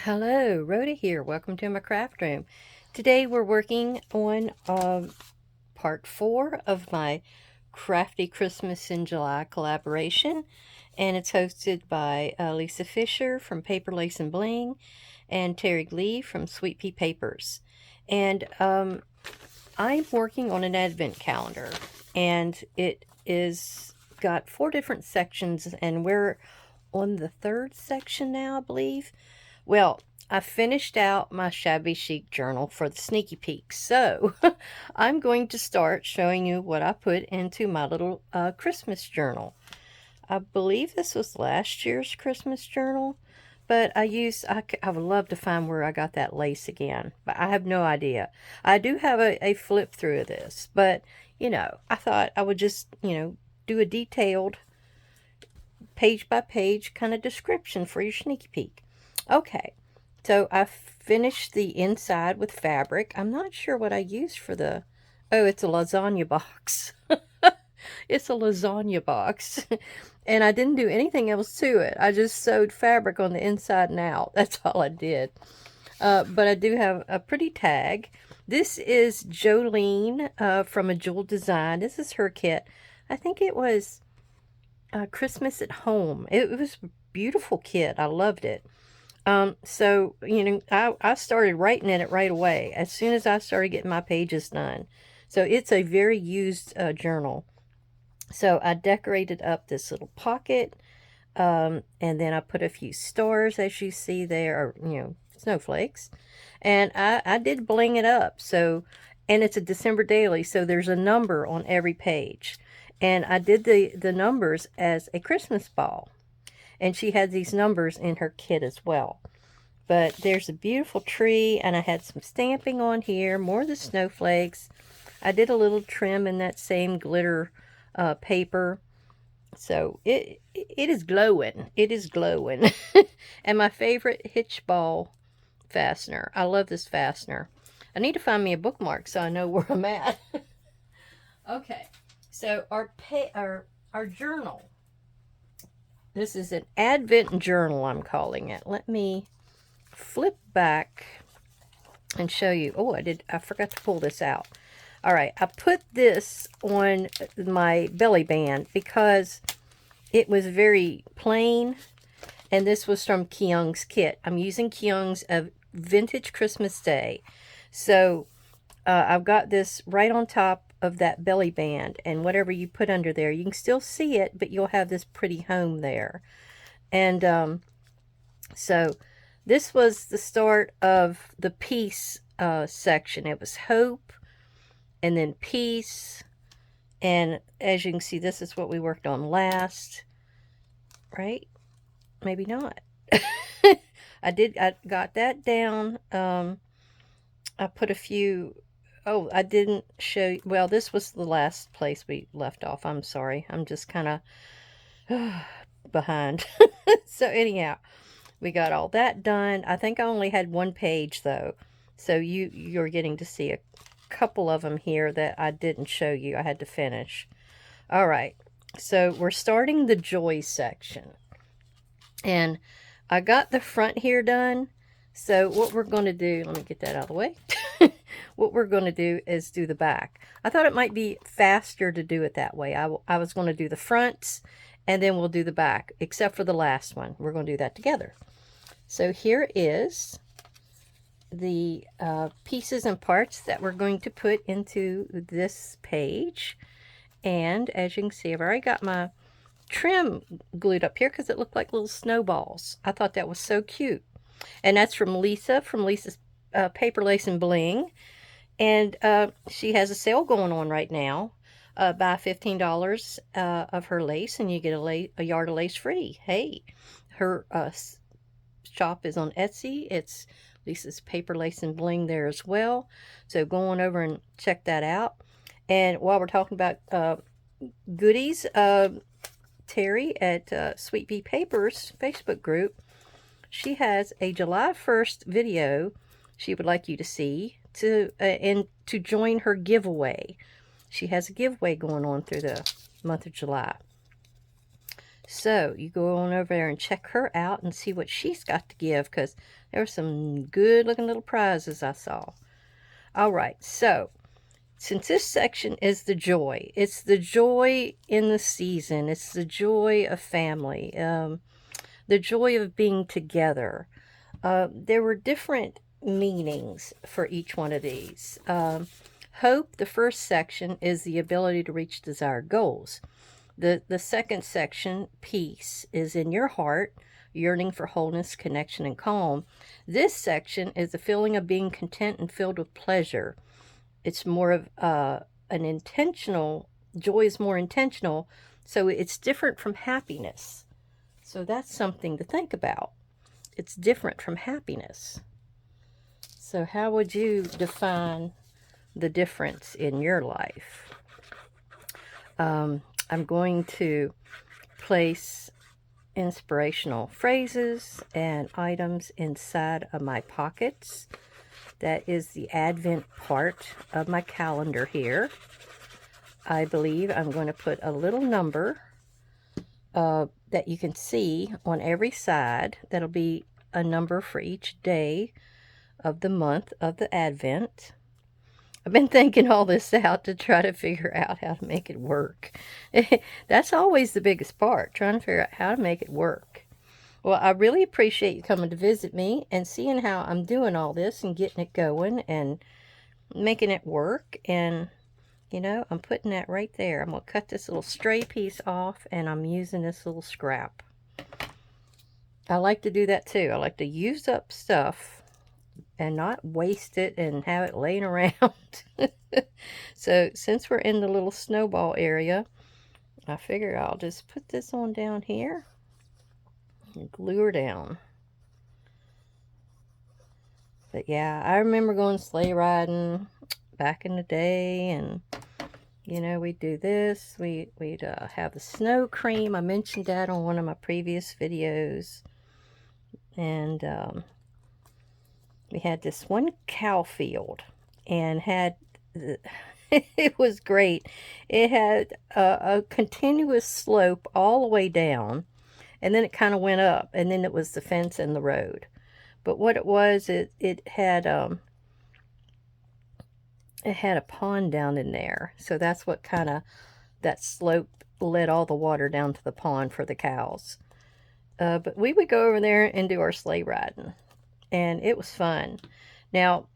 Hello, Rhoda here. Welcome to my craft room. Today we're working on part 4 of my Crafty Christmas in July collaboration, and it's hosted by Lisa Fisher from Paper Lace and Bling and Terry Lee from Sweet Pea Papers. And I'm working on an advent calendar, and it is got 4 different sections, and we're on the 3rd section now, I believe. Well, I finished out my shabby chic journal for the sneaky peek, so I'm going to start showing you what I put into my little Christmas journal. I believe this was last year's Christmas journal, but I would love to find where I got that lace again, but I have no idea. I do have a flip through of this, but I thought I would just, do a detailed page by page kind of description for your sneaky peek. Okay, so I finished the inside with fabric. I'm not sure what I used for the... Oh, it's a lasagna box. It's a lasagna box. And I didn't do anything else to it. I just sewed fabric on the inside and out. That's all I did. But I do have a pretty tag. This is Jolene from A Jewel Design. This is her kit. I think it was Christmas at Home. It was a beautiful kit. I loved it. So, I started writing in it right away as soon as I started getting my pages done. So it's a very used journal. So I decorated up this little pocket, and then I put a few stars, as you see there, or, snowflakes. And I did bling it up. So, and it's a December daily, so there's a number on every page. And I did the numbers as a Christmas ball. And she had these numbers in her kit as well. But there's a beautiful tree, and I had some stamping on here, more of the snowflakes. I did a little trim in that same glitter paper. So it is glowing. It is glowing. And my favorite hitch ball fastener. I love this fastener. I need to find me a bookmark so I know where I'm at. Okay, so our journal. This is an Advent journal, I'm calling it. Let me flip back and show you. Oh, I forgot to pull this out. All right, I put this on my belly band because it was very plain, and this was from Kyung's kit. I'm using Kyung's Vintage Christmas Day. So I've got this right on top of that belly band, and whatever you put under there, you can still see it, but you'll have this pretty home there. And so this was the start of the peace section. It was hope, and then peace, and as you can see, this is what we worked on last, right? Maybe not. I got that down. I put a few... Oh, I didn't show you. Well, this was the last place we left off. I'm sorry. I'm just kind of behind. So anyhow, we got all that done. I think I only had one page though. So you're getting to see a couple of them here that I didn't show you. I had to finish. All right. So we're starting the joy section. And I got the front here done. So what we're going to do, let me get that out of the way. What we're going to do is do the back. I thought it might be faster to do it that way. I was going to do the fronts, and then we'll do the back, except for the last one. We're going to do that together. So here is the pieces and parts that we're going to put into this page. And as you can see, I've already got my trim glued up here because it looked like little snowballs. I thought that was so cute. And that's from Lisa's Paper Lace and Bling. And she has a sale going on right now. Buy $15 of her lace and you get a yard of lace free. Hey, her shop is on Etsy. It's Lisa's Paper Lace and Bling there as well. So go on over and check that out. And while we're talking about goodies, Terry at Sweet Pea Papers Facebook group, she has a July 1st video she would like you to see and to join her giveaway. She has a giveaway going on through the month of July. So you go on over there and check her out and see what she's got to give, because there were some good looking little prizes I saw. All right, so since this section is the joy, it's the joy in the season, it's the joy of family, the joy of being together. There were different meanings for each one of these. Hope, the first section, is the ability to reach desired goals. The second section, peace, is in your heart, yearning for wholeness, connection, and calm. This section is the feeling of being content and filled with pleasure. It's more of an intentional, joy is more intentional, so it's different from happiness. So that's something to think about. It's different from happiness. So how would you define the difference in your life? I'm going to place inspirational phrases and items inside of my pockets. That is the Advent part of my calendar here. I believe I'm going to put a little number that you can see on every side. That'll be a number for each day of the month of the Advent. I've been thinking all this out to try to figure out how to make it work. That's always the biggest part, trying to figure out how to make it work. Well, I really appreciate you coming to visit me and seeing how I'm doing all this and getting it going and making it work. And, you know, I'm putting that right there. I'm going to cut this little stray piece off, and I'm using this little scrap. I like to do that too. I like to use up stuff and not waste it and have it laying around. So since we're in the little snowball area, I figure I'll just put this on down here and glue her down. But yeah, I remember going sleigh riding back in the day, and you know, we'd do this. We'd have the snow cream. I mentioned that on one of my previous videos. And we had this one cow field, and had it was great. It had a continuous slope all the way down, and then it kind of went up, and then it was the fence and the road. But what it was, it had a pond down in there, so that's what kind of, that slope led all the water down to the pond for the cows. But we would go over there and do our sleigh riding, and it was fun. Now,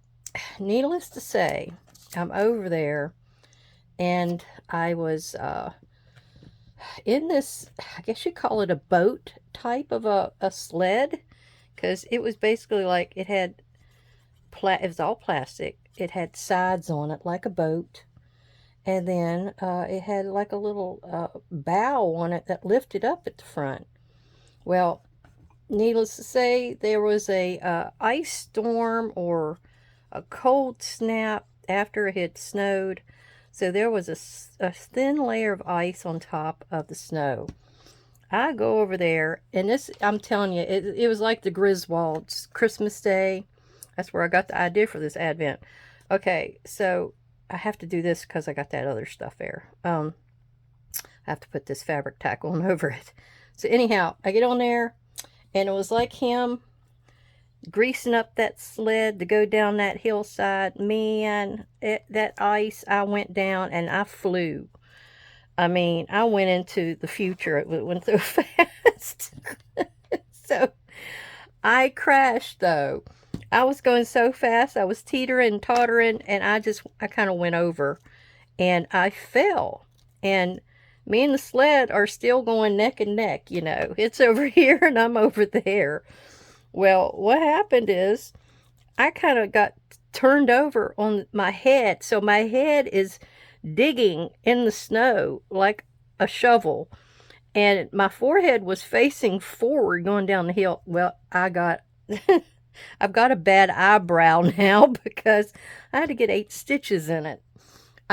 needless to say, I'm over there, and I was in this, I guess you'd call it a boat type of a sled, because it was basically like, it had, it was all plastic. It had sides on it like a boat, and then it had like a little bow on it that lifted up at the front. Well, needless to say, there was a ice storm or a cold snap after it had snowed. So there was a thin layer of ice on top of the snow. I go over there, and this, I'm telling you, it was like the Griswolds Christmas Day. That's where I got the idea for this Advent. Okay, so I have to do this because I got that other stuff there. I have to put this fabric tack on over it. So anyhow, I get on there, and it was like him greasing up that sled to go down that hillside. Man, that ice, I went down and I flew. I mean, I went into the future. It went so fast. So I crashed, though. I was going so fast. I was teetering, tottering, and I kind of went over, and I fell. And me and the sled are still going neck and neck, you know. It's over here and I'm over there. Well, what happened is I kind of got turned over on my head. So my head is digging in the snow like a shovel. And my forehead was facing forward going down the hill. Well, I've got a bad eyebrow now because I had to get 8 stitches in it.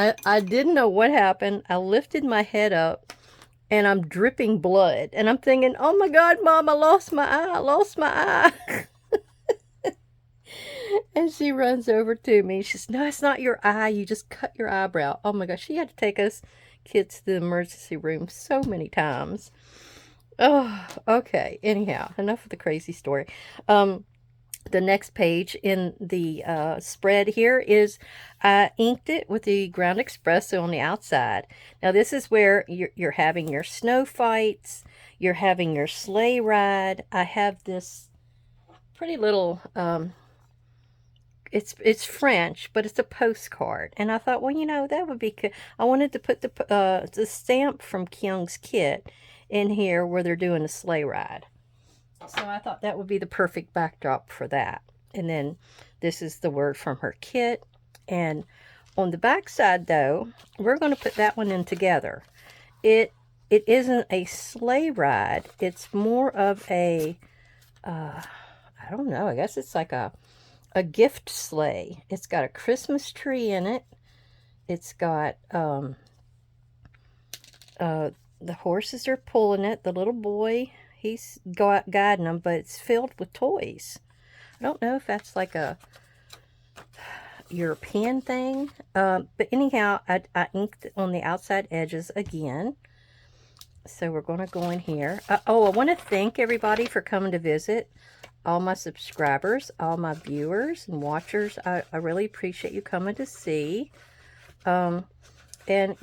I didn't know what happened. I lifted my head up, and I'm dripping blood. And I'm thinking, oh my God, Mom, I lost my eye. I lost my eye. And she runs over to me. She says, no, it's not your eye. You just cut your eyebrow. Oh my gosh, she had to take us kids to the emergency room so many times. Oh, okay. Anyhow, enough of the crazy story. The next page in the spread here is I inked it with the ground espresso on the outside. Now this is where you're having your snow fights, you're having your sleigh ride. I have this pretty little it's French, but it's a postcard, and I thought, well, that would be good. I wanted to put the stamp from Kyung's kit in here where they're doing a sleigh ride. So I thought that would be the perfect backdrop for that. And then this is the word from her kit. And on the back side, though, we're going to put that one in together. It isn't a sleigh ride. It's more of a, I don't know, I guess it's like a gift sleigh. It's got a Christmas tree in it. It's got, the horses are pulling it. The little boy, he's guiding them, but it's filled with toys. I don't know if that's like a European thing. But anyhow, I inked on the outside edges again. So we're going to go in here. I want to thank everybody for coming to visit. All my subscribers, all my viewers and watchers. I really appreciate you coming to see. And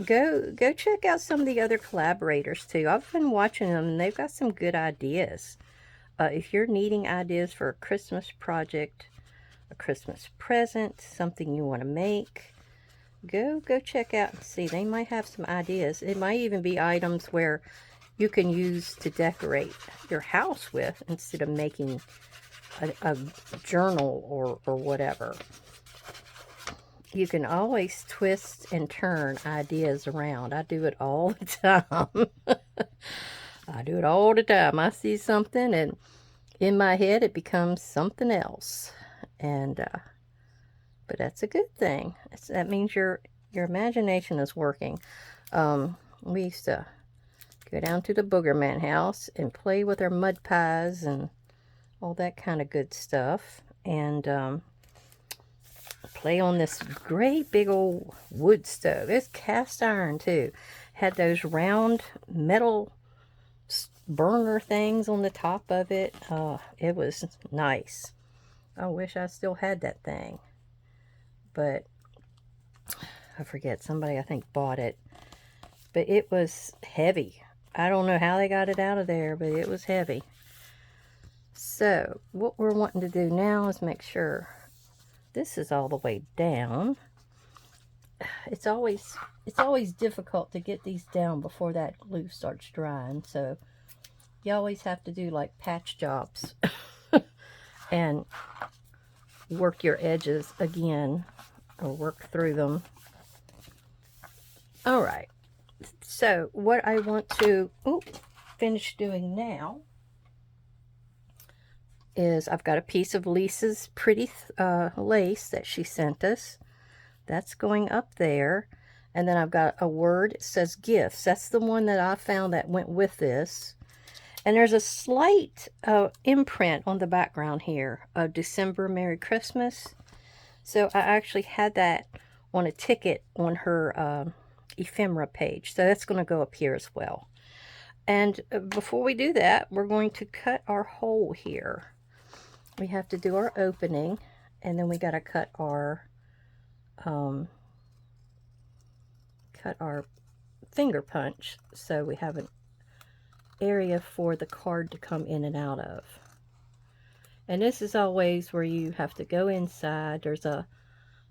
go check out some of the other collaborators too. I've been watching them and they've got some good ideas. If you're needing ideas for a Christmas project, a Christmas present, something you want to make, go check out and see. They might have some ideas. It might even be items where you can use to decorate your house with instead of making a journal or whatever. You can always twist and turn ideas around. I do it all the time. I do it all the time. I see something and in my head it becomes something else. And but that's a good thing. That means your imagination is working. We used to go down to the Boogerman house and play with our mud pies and all that kind of good stuff. And play on this great big old wood stove. It's cast iron too. Had those round metal burner things on the top of it. It was nice. I wish I still had that thing. But I forget, somebody I think bought it. But it was heavy. I don't know how they got it out of there, but it was heavy. So what we're wanting to do now is make sure this is all the way down. It's always difficult to get these down before that glue starts drying. So you always have to do like patch jobs and work your edges again or work through them. All right. So what I want to finish doing now is I've got a piece of Lisa's pretty lace that she sent us. That's going up there. And then I've got a word. It says gifts. That's the one that I found that went with this. And there's a slight imprint on the background here of December Merry Christmas. So I actually had that on a ticket on her ephemera page. So that's going to go up here as well. And before we do that, we're going to cut our hole here. We have to do our opening, and then we got to cut our finger punch, so we have an area for the card to come in and out of. And this is always where you have to go inside. There's a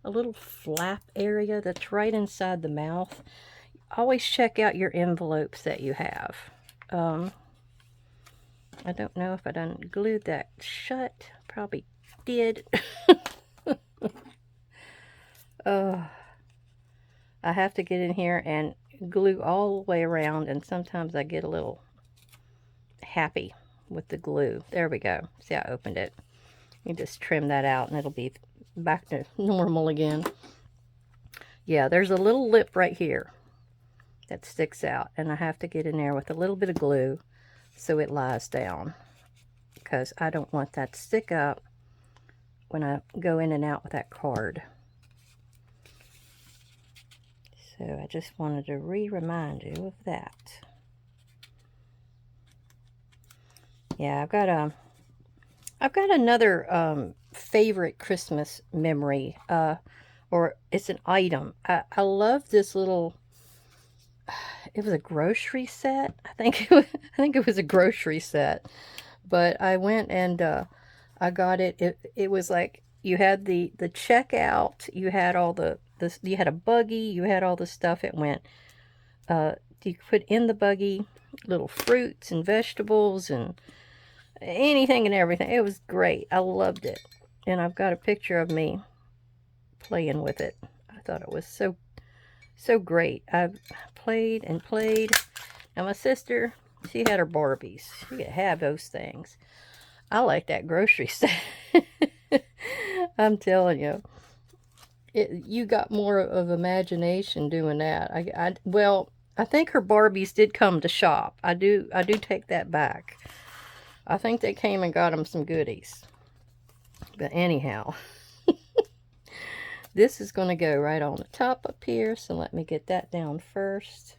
little flap area that's right inside the mouth. Always check out your envelopes that you have. I don't know if I done glued that shut. Probably did. I have to get in here and glue all the way around, and sometimes I get a little happy with the glue. There we go. See, I opened it. You just trim that out and it'll be back to normal again. Yeah, there's a little lip right here that sticks out, and I have to get in there with a little bit of glue so it lies down, because I don't want that to stick up when I go in and out with that card. So I just wanted to remind you of that. Yeah, I've got another favorite Christmas memory, or it's an item. I love this little. It was a grocery set. I think it was a grocery set. But I went and I got it. It was like you had the checkout. You had all the you had a buggy. You had all the stuff. It went. You put in the buggy little fruits and vegetables and anything and everything. It was great. I loved it. And I've got a picture of me playing with it. I thought it was so great. I've played and played. Now my sister, she had her Barbies. She could have those things. I like that grocery set. I'm telling you, you got more of imagination doing that. Well, I think her Barbies did come to shop. I do take that back. I think they came and got them some goodies. But anyhow, this is going to go right on the top up here. So let me get that down first.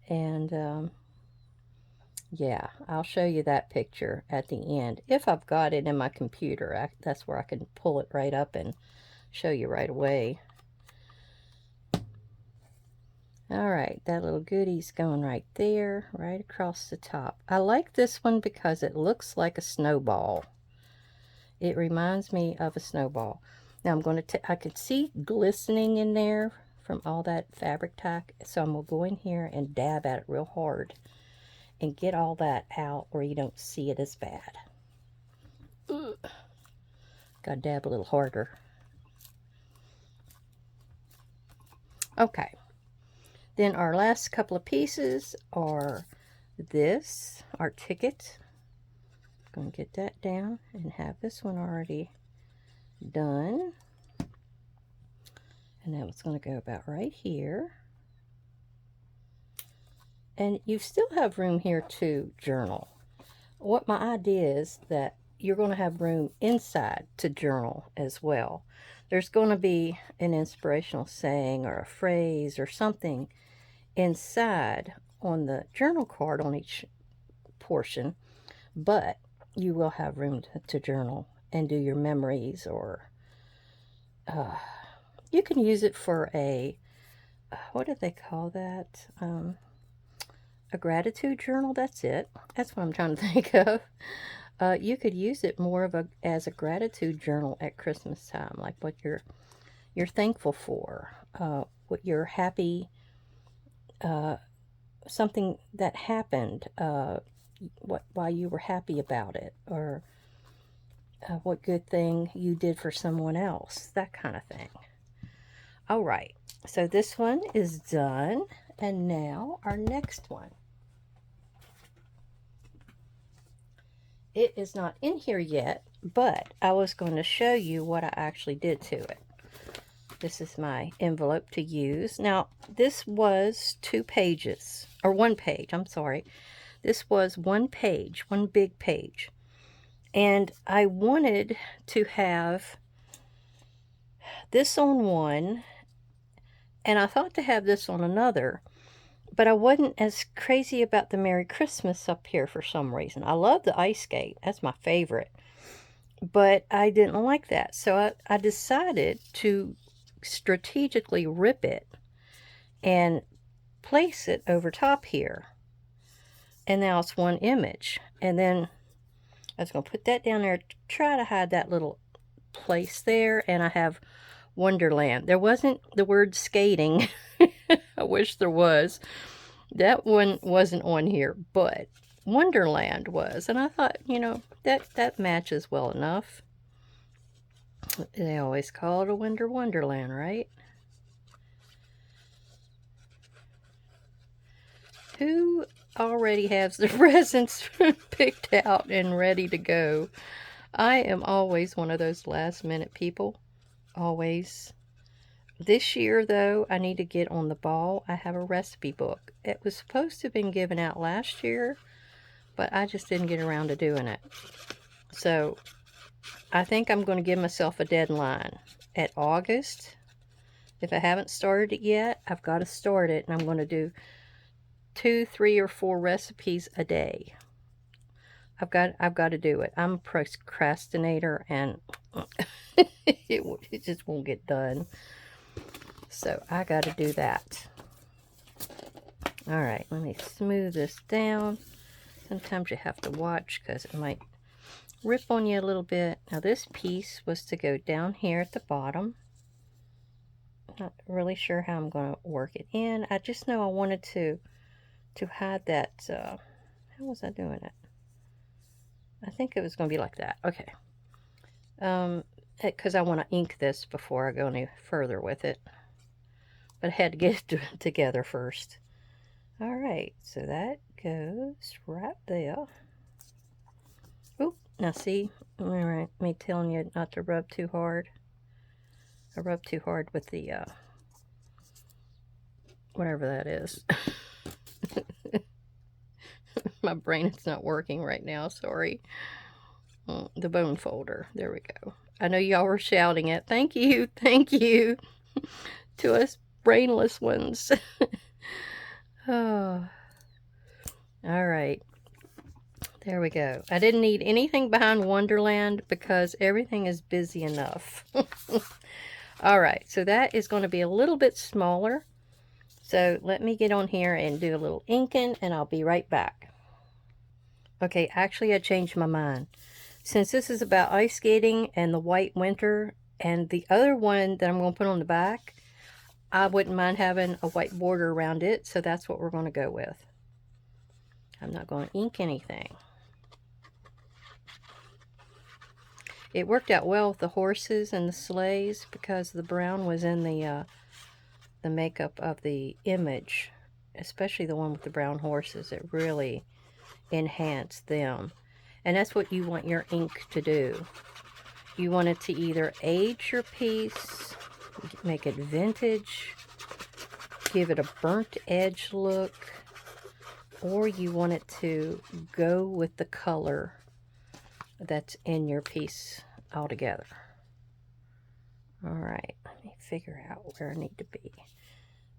And yeah, I'll show you that picture at the end. If I've got it in my computer, that's where I can pull it right up and show you right away. All right, that little goodie's going right there, right across the top. I like this one because it looks like a snowball. It reminds me of a snowball. Now I'm going to, I could see glistening in there from all that fabric tack. So I'm going to go in here and dab at it real hard and get all that out where you don't see it as bad. Ugh. Got to dab a little harder. Okay. Then our last couple of pieces are this, our ticket. I'm going to get that down and have this one already done. And that was going to go about right here. And you still have room here to journal. What my idea is that you're going to have room inside to journal as well. There's going to be an inspirational saying or a phrase or something inside on the journal card on each portion, but you will have room to journal and do your memories, or you can use it for a, what do they call that? A gratitude journal. That's it. That's what I'm trying to think of. You could use it more as a gratitude journal at Christmas time, like what you're thankful for, what you're happy, something that happened, why you were happy about it, or what good thing you did for someone else, that kind of thing. All right, so this one is done, and now our next one. It is not in here yet, but I was going to show you what I actually did to it. This is my envelope to use. Now, this was 2 pages, or 1 page, I'm sorry. This was 1 page, 1 big page. And I wanted to have this on one, and I thought to have this on another, but I wasn't as crazy about the Merry Christmas up here for some reason. I love the ice skate. That's my favorite. But I didn't like that. So I decided to strategically rip it and place it over top here. And now it's 1 image. And then I was going to put that down there to try to hide that little place there. And I have Wonderland. There wasn't the word skating. I wish there was. That one wasn't on here, but Wonderland was. And I thought, you know, that matches well enough. They always call it a Winter Wonderland, right? Who already has the presents picked out and ready to go? I am always one of those last minute people. Always. This year, though, I need to get on the ball. I have a recipe book. It was supposed to have been given out last year, but I just didn't get around to doing it. So I think I'm going to give myself a deadline at August. If I haven't started it yet, I've got to start it, and I'm going to do 2, 3, or 4 recipes a day. I've got to do it. I'm a procrastinator, and it just won't get done. So I got to do that. All right, let me smooth this down. Sometimes you have to watch because it might rip on you a little bit. Now this piece was to go down here at the bottom. Not really sure how I'm going to work it in. I just know I wanted to hide that. How was I doing it? I think it was going to be like that. Okay. Because I want to ink this before I go any further with it. But I had to get it together first. All right, so that goes right there. Oop, now see, me telling you not to rub too hard. I rub too hard with the, whatever that is. My brain is not working right now, sorry. The bone folder, there we go. I know y'all were shouting it. Thank you to us brainless ones. Oh. All right. There we go. I didn't need anything behind Wonderland because everything is busy enough. All right, so that is going to be a little bit smaller. So let me get on here and do a little inking, and I'll be right back. Okay, actually I changed my mind. Since this is about ice skating and the white winter, and the other one that I'm going to put on the back, I wouldn't mind having a white border around it, so that's what we're going to go with. I'm not going to ink anything. It worked out well with the horses and the sleighs because the brown was in the makeup of the image, especially the one with the brown horses. It really enhanced them. And that's what you want your ink to do. You want it to either age your piece, make it vintage, give it a burnt edge look, or you want it to go with the color that's in your piece altogether. All right, let me figure out where I need to be.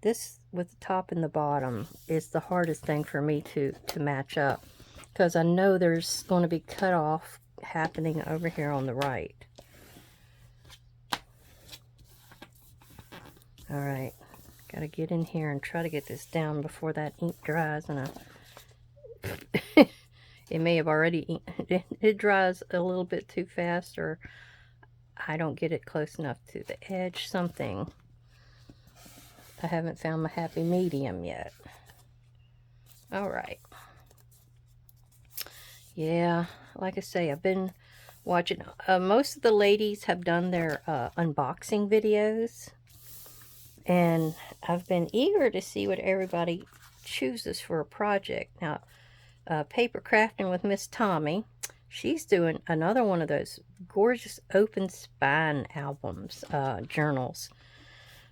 This with the top and the bottom is the hardest thing for me to match up because I know there's going to be cut off happening over here on the right. All right, got to get in here and try to get this down before that ink dries, and it may have already, it dries a little bit too fast, or I don't get it close enough to the edge, something. I haven't found my happy medium yet. All right. Yeah, like I say, I've been watching, most of the ladies have done their unboxing videos, and I've been eager to see what everybody chooses for a project. Now, Paper Crafting with Miss Tommi, she's doing another one of those gorgeous open spine albums, journals.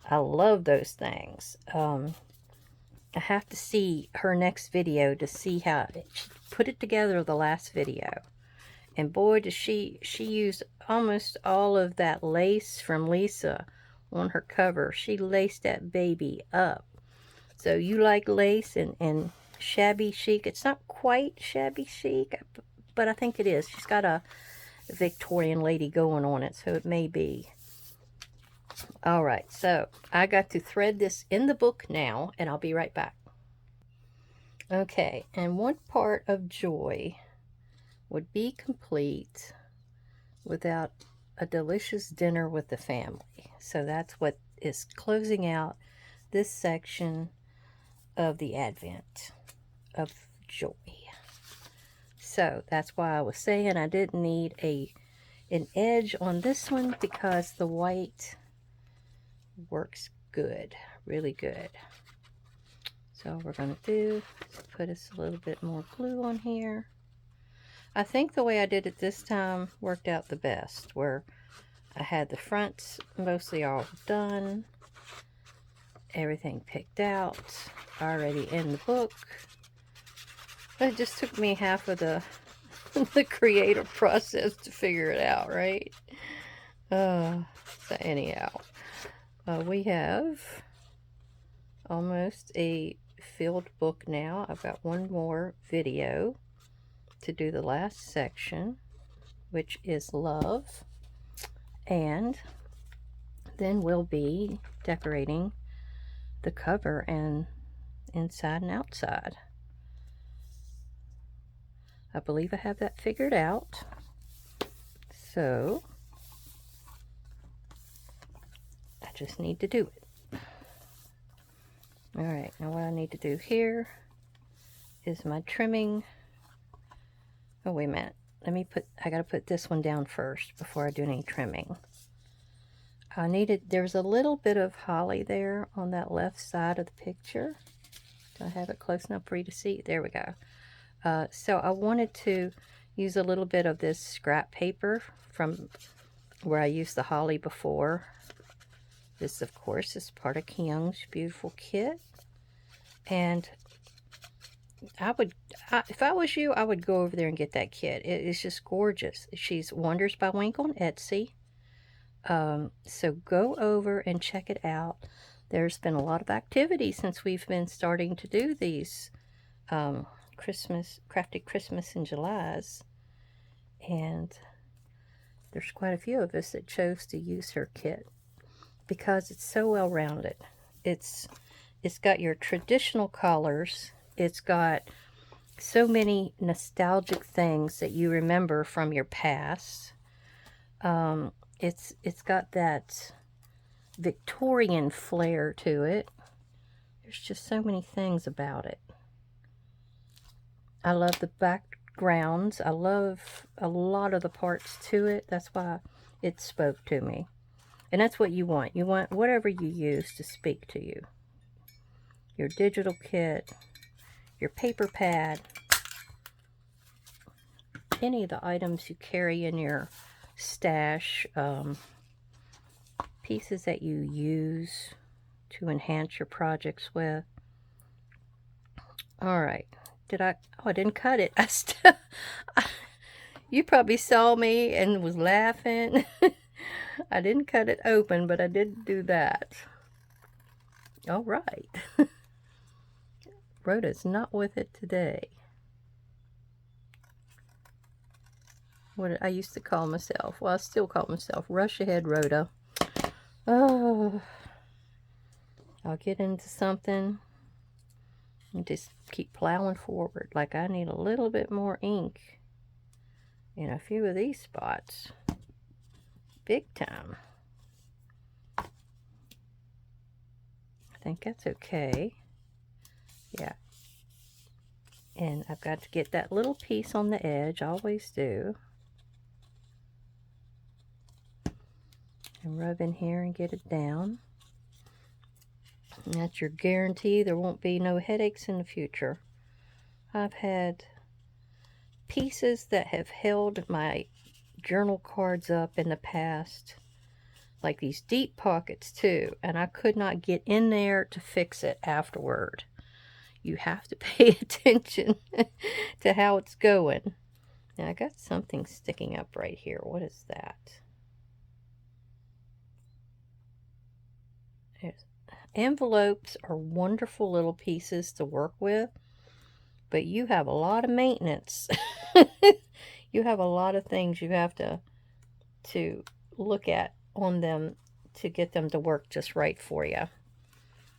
I love those things. I have to see her next video to see how she put it together, the last video. And boy, does she used almost all of that lace from Lisa on her cover. She laced that baby up. So you like lace and shabby chic. It's not quite shabby chic, but I think it is. She's got a Victorian lady going on it, so it may be. All right, so I got to thread this in the book now, and I'll be right back. Okay, and one part of joy would be complete without a delicious dinner with the family. So that's what is closing out this section of the Advent of Joy. So that's why I was saying I didn't need an edge on this one, because the white works good, really good. So what we're going to do is put us a little bit more glue on here. I think the way I did it this time worked out the best, where I had the fronts mostly all done, everything picked out, already in the book. But it just took me half of the creative process to figure it out, right? So anyhow, we have almost a filled book now. I've got one more video to do the last section, which is love, and then we'll be decorating the cover and inside and outside. I believe I have that figured out. So I just need to do it. All right, now what I need to do here is my trimming. Oh, wait a minute. I gotta put this one down first before I do any trimming. There's a little bit of holly there on that left side of the picture. Do I have it close enough for you to see? There we go. So I wanted to use a little bit of this scrap paper from where I used the holly before. This, of course, is part of Kyung's beautiful kit. And if I was you, I would go over there and get that kit. It is just gorgeous. She's Wonders by Winkle on Etsy. So go over and check it out. There's been a lot of activity since we've been starting to do these crafted Christmas in July's, and there's quite a few of us that chose to use her kit because it's so well rounded. It's got your traditional colors. It's got so many nostalgic things that you remember from your past. It's got that Victorian flair to it. There's just so many things about it. I love the backgrounds. I love a lot of the parts to it. That's why it spoke to me. And that's what you want. You want whatever you use to speak to you. Your digital kit, your paper pad, any of the items you carry in your stash, pieces that you use to enhance your projects with. All right. I didn't cut it. You probably saw me and was laughing. I didn't cut it open, but I did do that. All right. Rhoda's not with it today. What I used to call myself. Well, I still call myself Rush Ahead Rhoda. Oh, I'll get into something and just keep plowing forward. Like I need a little bit more ink in a few of these spots. Big time. I think that's okay. Yeah. And I've got to get that little piece on the edge. I always do. And rub in here and get it down. And that's your guarantee there won't be no headaches in the future. I've had pieces that have held my journal cards up in the past, like these deep pockets too, and I could not get in there to fix it afterward. You have to pay attention to how it's going. Now I got something sticking up right here. What is that? Envelopes are wonderful little pieces to work with, but you have a lot of maintenance. You have a lot of things you have to look at on them to get them to work just right for you.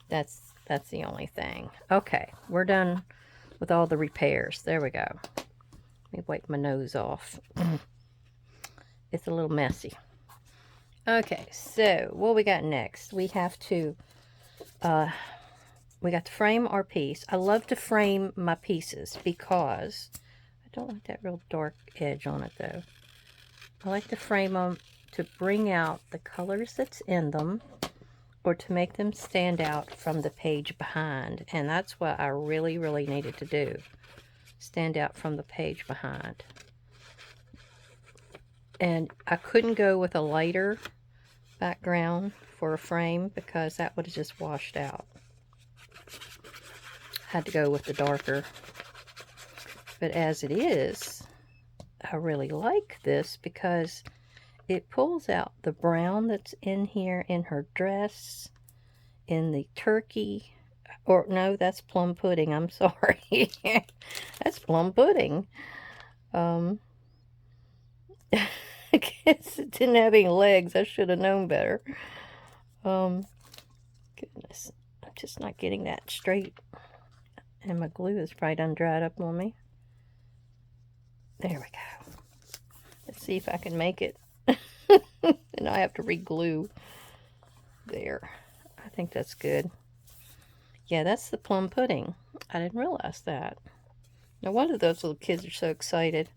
That's the only thing. Okay, we're done with all the repairs. There we go. Let me wipe my nose off. It's a little messy. Okay, so what we got next? We have to we got to frame our piece. I love to frame my pieces because I don't like that real dark edge on it though. I like to frame them to bring out the colors that's in them or to make them stand out from the page behind. And that's what I really, really needed to do. Stand out from the page behind. And I couldn't go with a lighter background for a frame because that would have just washed out. Had to go with the darker. But as it is, I really like this because it pulls out the brown that's in here in her dress, in the turkey, or no, that's plum pudding, I'm sorry. That's plum pudding. I guess it didn't have any legs. I should have known better. Goodness, I'm just not getting that straight. And my glue is probably done dried up on me. There we go. Let's see if I can make it. And I have to re-glue. There. I think that's good. Yeah, that's the plum pudding. I didn't realize that. No wonder those little kids are so excited.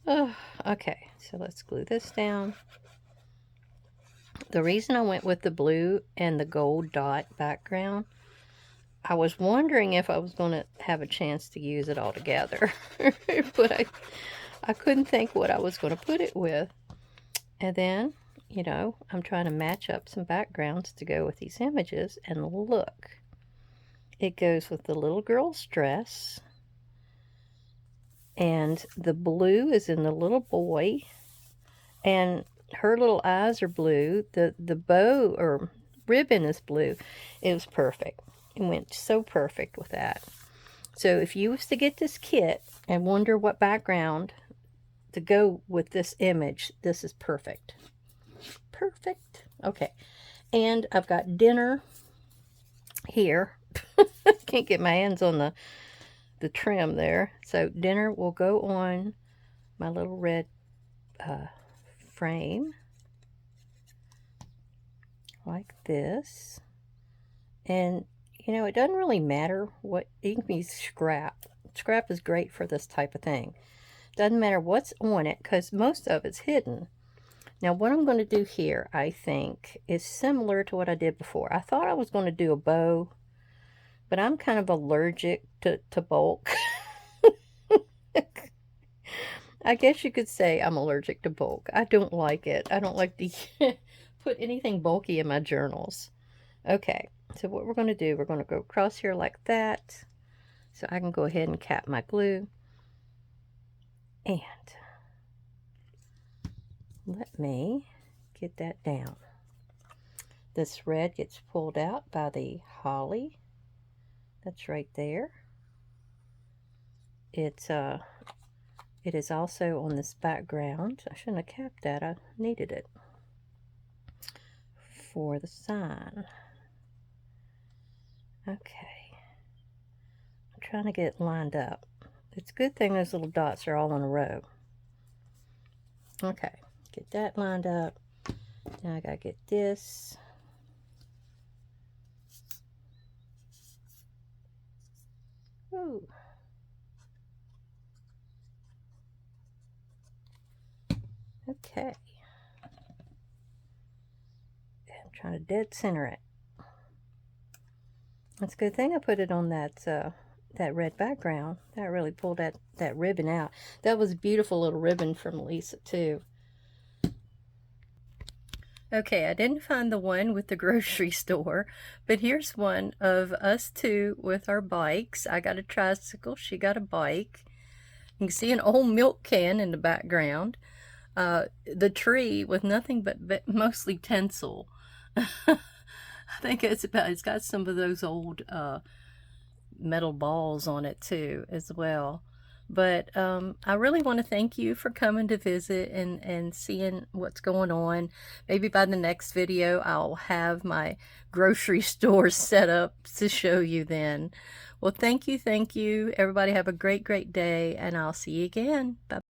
Oh, okay, so let's glue this down. The reason I went with the blue and the gold dot background, I was wondering if I was going to have a chance to use it all together. But I couldn't think what I was going to put it with. And then, you know, I'm trying to match up some backgrounds to go with these images. And look, it goes with the little girl's dress. And the blue is in the little boy. And her little eyes are blue. The bow or ribbon is blue. It was perfect. It went so perfect with that. So if you was to get this kit and wonder what background to go with this image, this is perfect. Perfect. Okay. And I've got dinner here. Can't get my hands on the trim there. So dinner will go on my little red frame like this. And you know, it doesn't really matter what, it can be scrap. Scrap is great for this type of thing. Doesn't matter what's on it because most of it's hidden. Now what I'm going to do here, I think, is similar to what I did before. I thought I was going to do a bow, but I'm kind of allergic to bulk. I guess you could say I'm allergic to bulk. I don't like it. I don't like to put anything bulky in my journals. Okay, so what we're going to do, we're going to go across here like that. So I can go ahead and cap my glue. And let me get that down. This red gets pulled out by the holly. That's right there. It is also on this background. I shouldn't have capped that. I needed it for the sign. Okay. I'm trying to get it lined up. It's a good thing those little dots are all in a row. Okay. Get that lined up. Now I gotta get this. Ooh. Okay. I'm trying to dead center it. It's a good thing I put it on that red background. That really pulled that ribbon out. That was a beautiful little ribbon from Lisa too. Okay, I didn't find the one with the grocery store, but here's one of us two with our bikes. I got a tricycle, she got a bike. You can see an old milk can in the background. The tree with nothing but mostly tinsel. I think it's got some of those old metal balls on it too as well. But I really want to thank you for coming to visit and seeing what's going on. Maybe by the next video I'll have my grocery store set up to show you then. Well, thank you. Everybody have a great day, and I'll see you again. Bye.